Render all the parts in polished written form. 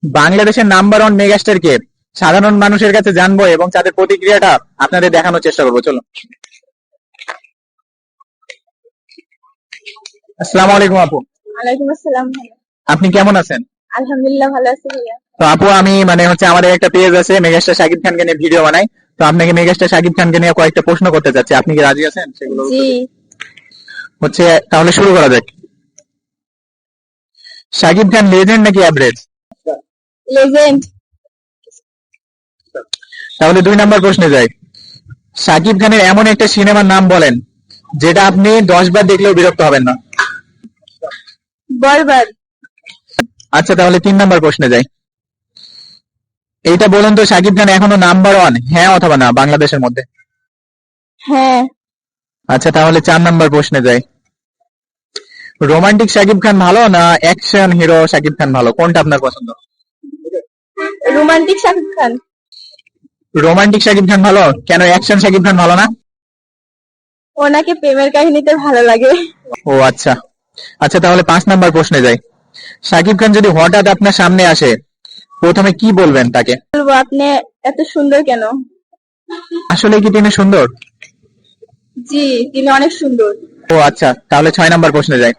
বাংলাদেশের number one megastar কে সাধারণ মানুষের কাছে জানবো এবং তাদের প্রতিক্রিয়াটা আপনাদের দেখানোর চেষ্টা করবো। চলো। আসসালামু আলাইকুম আপু। ওয়ালাইকুম আসসালাম। আপনি কেমন আছেন? আলহামদুলিল্লাহ ভালো আছি ভাইয়া। তো আপু আমি আমাদের একটা পেজ আছে মেগাস্টার শাকিব খানকে নিয়ে ভিডিও বানাই। তো আপনাকে মেগাস্টার শাকিব খানকে নিয়ে কয়েকটা প্রশ্ন করতে চাচ্ছি, আপনি কি রাজি আছেন সেগুলো? জি। তাহলে শুরু করা যাক। শাকিব খান লেজেন্ড নাকি অ্যাভারেজ? লেজেন্ড। তাহলে 2 নম্বর প্রশ্নে যাই। শাকিব খানের এমন একটা সিনেমার নাম বলেন যেটা আপনি 10 বার দেখলেও বিরক্ত হবেন না। বরবাদ। আচ্ছা, তাহলে 3 নম্বর প্রশ্নে যাই। এইটা বলুন তো, শাকিব খান এখনো নাম্বার ওয়ান, হ্যাঁ অথবা না, বাংলাদেশের মধ্যে? হ্যাঁ। আচ্ছা, তাহলে 4 নম্বর প্রশ্নে যাই। রোমান্টিক শাকিব খান ভালো না অ্যাকশন হিরো শাকিব খান ভালো, কোনটা আপনার পছন্দ? রোমান্টিক শাকিব খান। রোমান্টিক শাকিব খান ভালো, কেন অ্যাকশন শাকিব খান ভালো না? ওনাকে প্রেমের কাহিনীতে ভালো লাগে। ও আচ্ছা। আচ্ছা, তাহলে 5 নম্বর প্রশ্নে যাই। শাকিব খান যদি হঠাৎ আপনার সামনে আসে, প্রথমে কি বলবেন তাকে? বলবো আপনি এত সুন্দর কেন। আসলে কি তিনি সুন্দর? জি, তিনি অনেক সুন্দর। ও আচ্ছা, তাহলে 6 নম্বর প্রশ্নে যাই।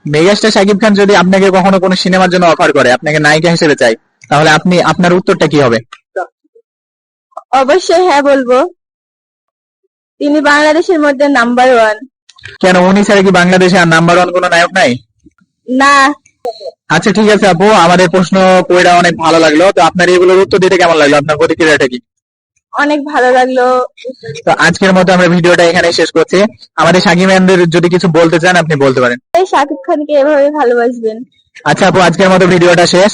মেগাস্টার শাকিব খান যদি আপনাকে কখনো কোনো সিনেমার জন্য অফার করে, আপনাকে নায়িকা হিসেবে চাই, তাহলে আপনার উত্তরটা কি হবে? অবশ্যই হ্যাঁ বলবো। তিনি বাংলাদেশের মধ্যে নাম্বার ওয়ান। কেন, উনি ছাড়া কি বাংলাদেশে আর নাম্বার ওয়ান কোনো নায়ক নাই? না। আচ্ছা ঠিক আছে আপু, আমাদের প্রশ্ন কইরা অনেক ভালো লাগলো। তো আপনার এগুলোর উত্তর দিতে কেমন লাগলো, আপনার প্রতিক্রিয়াটা কি? অনেক ভালো লাগলো। তো আজকের মতো আমরা ভিডিওটা এখানেই শেষ করছি। আমাদের শাকিব খানদের যদি কিছু বলতে চান আপনি বলতে পারেন। শাকিব খানকে এভাবে ভালোবাসবেন। আচ্ছা আপু, আজকের মতো ভিডিওটা শেষ।